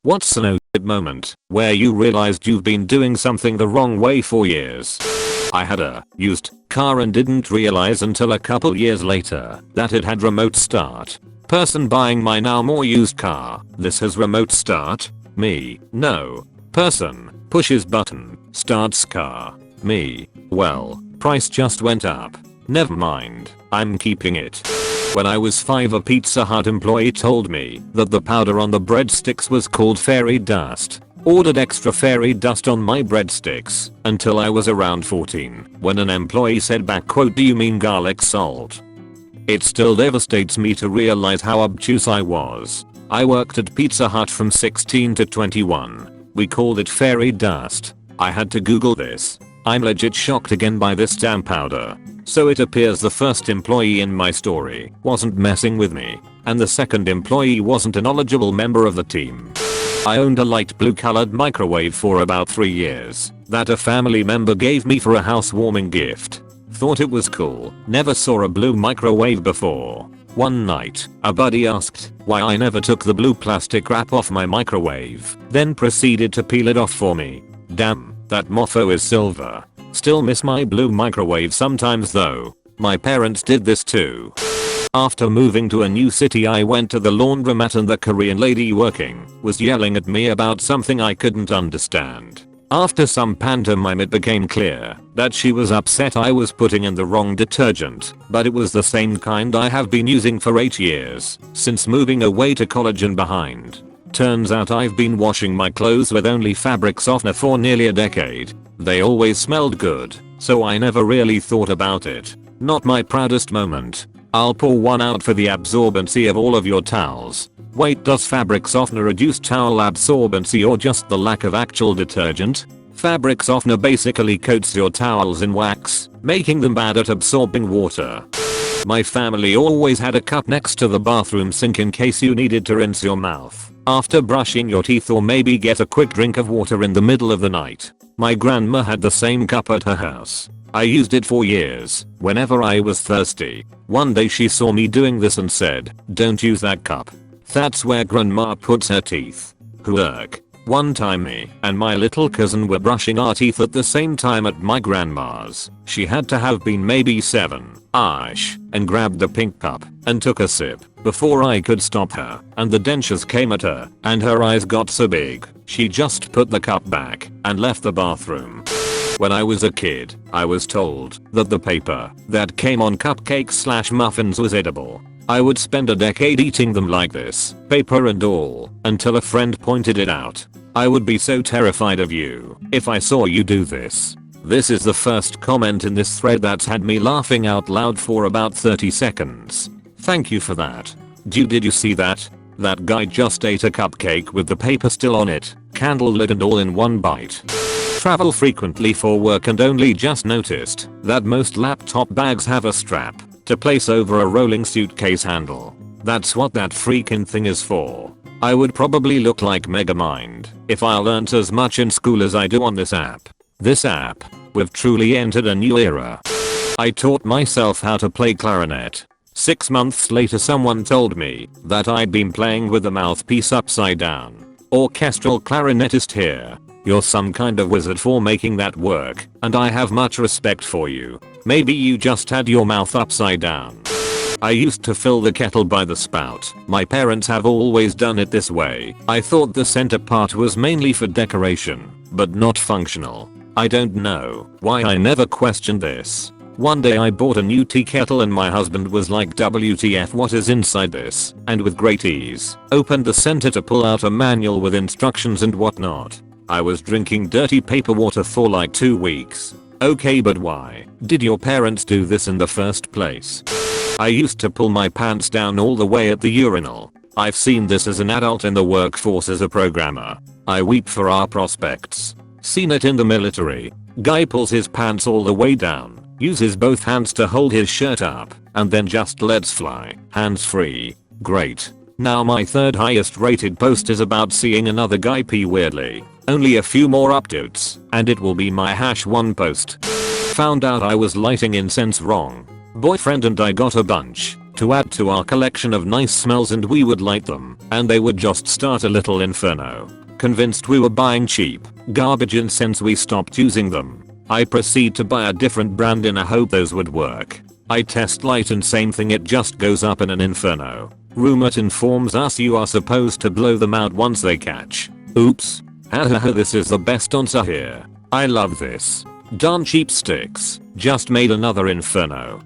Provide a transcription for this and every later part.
What's an oh moment where you realized you've been doing something the wrong way for years? I had a used car and didn't realize until a couple years later that it had remote start. Person buying my now more used car. This has remote start? Me. No. Person pushes button, starts car. Me. Well, price just went up. Never mind, I'm keeping it. When I was 5, a Pizza Hut employee told me that the powder on the breadsticks was called fairy dust. Ordered extra fairy dust on my breadsticks until I was around 14 when an employee said back quote, "Do you mean garlic salt?" It still devastates me to realize how obtuse I was. I worked at Pizza Hut from 16 to 21. We called it fairy dust. I had to Google this. I'm legit shocked again by this damn powder. So it appears the first employee in my story wasn't messing with me, and the second employee wasn't a knowledgeable member of the team. I owned a light blue colored microwave for about 3 years that a family member gave me for a housewarming gift. Thought it was cool, never saw a blue microwave before. One night, a buddy asked why I never took the blue plastic wrap off my microwave, then proceeded to peel it off for me. Damn, that mofo is silver. Still miss my blue microwave sometimes though. My parents did this too. After moving to a new city, I went to the laundromat and the Korean lady working was yelling at me about something I couldn't understand. After some pantomime it became clear that she was upset I was putting in the wrong detergent, but it was the same kind I have been using for 8 years since moving away to college and behind. Turns out I've been washing my clothes with only fabric softener for nearly a decade. They always smelled good, so I never really thought about it. Not my proudest moment. I'll pour one out for the absorbency of all of your towels. Wait, does fabric softener reduce towel absorbency or just the lack of actual detergent? Fabric softener basically coats your towels in wax, making them bad at absorbing water. My family always had a cup next to the bathroom sink in case you needed to rinse your mouth after brushing your teeth or maybe get a quick drink of water in the middle of the night. My grandma had the same cup at her house. I used it for years whenever I was thirsty. One day she saw me doing this and said, "Don't use that cup. That's where grandma puts her teeth." Hoork. One time me and my little cousin were brushing our teeth at the same time at my grandma's. She had to have been maybe 7-ish and grabbed the pink cup and took a sip before I could stop her, and the dentures came at her and her eyes got so big she just put the cup back and left the bathroom. When I was a kid, I was told that the paper that came on cupcakes/muffins was edible. I would spend a decade eating them like this, paper and all, until a friend pointed it out. I would be so terrified of you if I saw you do this. This is the first comment in this thread that's had me laughing out loud for about 30 seconds. Thank you for that. Did you see that? That guy just ate a cupcake with the paper still on it, candle lit and all in one bite. Travel frequently for work and only just noticed that most laptop bags have a strap to place over a rolling suitcase handle. That's what that freaking thing is for. I would probably look like Megamind if I learnt as much in school as I do on this app. This app, we've truly entered a new era. I taught myself how to play clarinet. 6 months later someone told me that I'd been playing with the mouthpiece upside down. Orchestral clarinetist here. You're some kind of wizard for making that work, and I have much respect for you. Maybe you just had your mouth upside down. I used to fill the kettle by the spout. My parents have always done it this way. I thought the center part was mainly for decoration, but not functional. I don't know why I never questioned this. One day I bought a new tea kettle and my husband was like, "WTF, what is inside this?" and with great ease opened the center to pull out a manual with instructions and whatnot. I was drinking dirty paper water for like 2 weeks. Okay, but why did your parents do this in the first place? I used to pull my pants down all the way at the urinal. I've seen this as an adult in the workforce as a programmer. I weep for our prospects. Seen it in the military. Guy pulls his pants all the way down, uses both hands to hold his shirt up, and then just lets fly, hands free. Great. Now my third highest rated post is about seeing another guy pee weirdly. Only a few more updates, and it will be my #1 post. Found out I was lighting incense wrong. Boyfriend and I got a bunch to add to our collection of nice smells, and we would light them and they would just start a little inferno. Convinced we were buying cheap garbage incense, we stopped using them. I proceed to buy a different brand in a hope those would work. I test light and same thing, it just goes up in an inferno. Rumor informs us you are supposed to blow them out once they catch. Oops. Hahaha, this is the best answer here. I love this. Darn cheap sticks. Just made another inferno.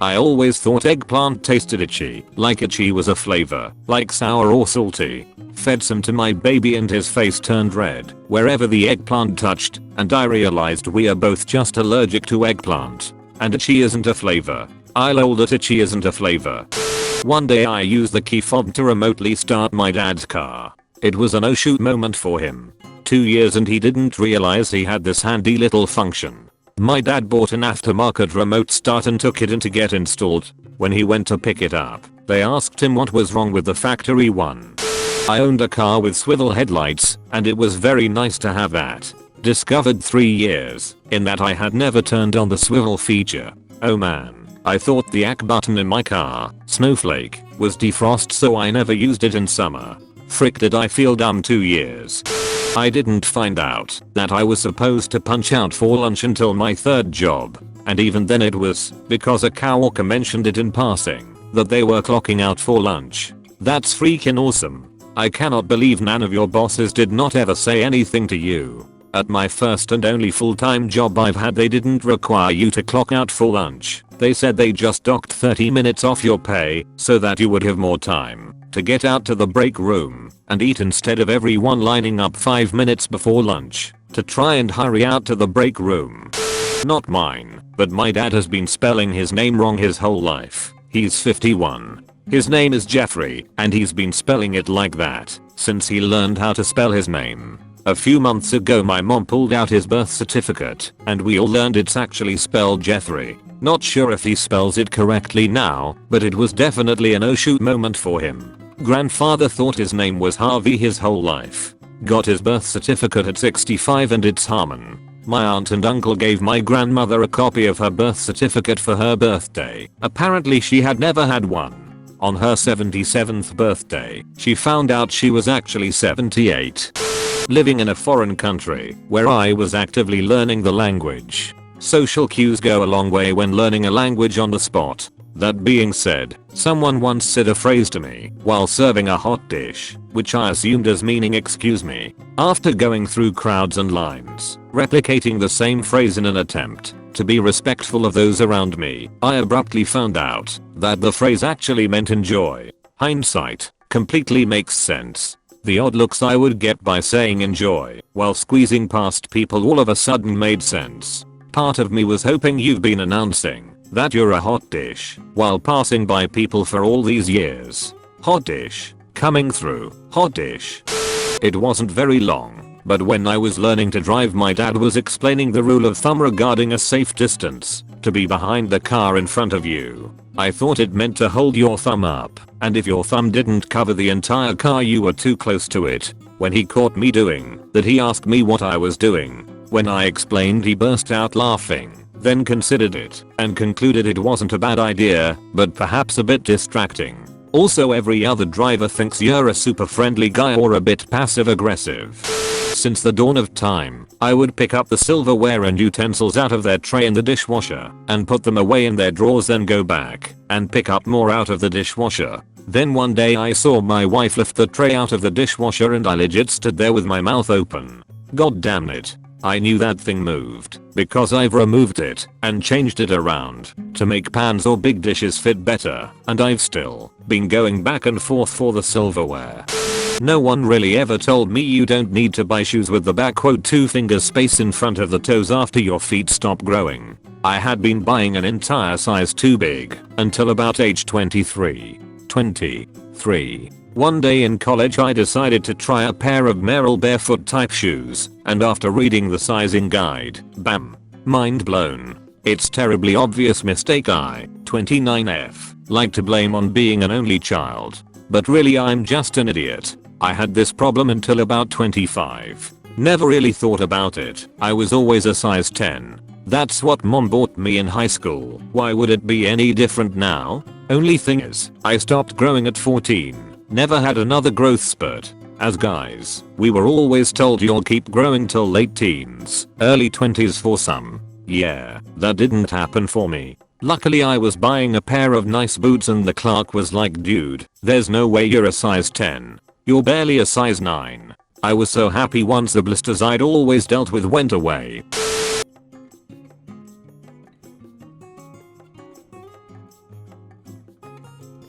I always thought eggplant tasted itchy, like itchy was a flavor, like sour or salty. Fed some to my baby and his face turned red wherever the eggplant touched, and I realized we are both just allergic to eggplant. And itchy isn't a flavor. I lol that itchy isn't a flavor. One day I used the key fob to remotely start my dad's car. It was an oh shoot moment for him. 2 years and he didn't realize he had this handy little function. My dad bought an aftermarket remote start and took it in to get installed. When he went to pick it up, they asked him what was wrong with the factory one. I owned a car with swivel headlights, and it was very nice to have that. Discovered 3 years in that I had never turned on the swivel feature. Oh man. I thought the ACK button in my car, Snowflake, was defrost, so I never used it in summer. Frick, did I feel dumb 2 years. I didn't find out that I was supposed to punch out for lunch until my 3rd job, and even then it was because a coworker mentioned it in passing that they were clocking out for lunch. That's freaking awesome. I cannot believe none of your bosses did not ever say anything to you. At my first and only full-time job I've had, they didn't require you to clock out for lunch. They said they just docked 30 minutes off your pay so that you would have more time to get out to the break room and eat, instead of everyone lining up 5 minutes before lunch to try and hurry out to the break room. Not mine, but my dad has been spelling his name wrong his whole life. He's 51. His name is Jeffrey, and he's been spelling it like that since he learned how to spell his name. A few months ago my mom pulled out his birth certificate and we all learned it's actually spelled Jeffrey. Not sure if he spells it correctly now, but it was definitely an oh shoot moment for him. Grandfather thought his name was Harvey his whole life. Got his birth certificate at 65 and it's Harmon. My aunt and uncle gave my grandmother a copy of her birth certificate for her birthday. Apparently she had never had one. On her 77th birthday, she found out she was actually 78. Living in a foreign country where I was actively learning the language. Social cues go a long way when learning a language on the spot. That being said, someone once said a phrase to me while serving a hot dish, which I assumed as meaning excuse me. After going through crowds and lines, replicating the same phrase in an attempt to be respectful of those around me, I abruptly found out that the phrase actually meant enjoy. Hindsight completely makes sense. The odd looks I would get by saying enjoy while squeezing past people all of a sudden made sense. Part of me was hoping you've been announcing that you're a hot dish while passing by people for all these years. Hot dish. Coming through. Hot dish. It wasn't very long, but when I was learning to drive my dad was explaining the rule of thumb regarding a safe distance to be behind the car in front of you. I thought it meant to hold your thumb up, and if your thumb didn't cover the entire car you were too close to it. When he caught me doing that he asked me what I was doing. When I explained he burst out laughing, then considered it and concluded it wasn't a bad idea, but perhaps a bit distracting. Also every other driver thinks you're a super friendly guy or a bit passive aggressive. Since the dawn of time, I would pick up the silverware and utensils out of their tray in the dishwasher and put them away in their drawers, then go back and pick up more out of the dishwasher. Then one day I saw my wife lift the tray out of the dishwasher and I legit stood there with my mouth open. God damn it. I knew that thing moved because I've removed it and changed it around to make pans or big dishes fit better, and I've still been going back and forth for the silverware. No one really ever told me you don't need to buy shoes with the back quote 2 finger space in front of the toes after your feet stop growing. I had been buying an entire size too big until about age 23. One day in college I decided to try a pair of Merrell barefoot type shoes, and after reading the sizing guide, bam, mind blown. It's terribly obvious mistake I, 29F, like to blame on being an only child. But really I'm just an idiot. I had this problem until about 25. Never really thought about it. I was always a size 10. That's what mom bought me in high school. Why would it be any different now? Only thing is, I stopped growing at 14. Never had another growth spurt. As guys, we were always told you'll keep growing till late teens, early 20s for some. Yeah, that didn't happen for me. Luckily I was buying a pair of nice boots and the clerk was like, dude, there's no way you're a size 10. You're barely a size 9. I was so happy once the blisters I'd always dealt with went away.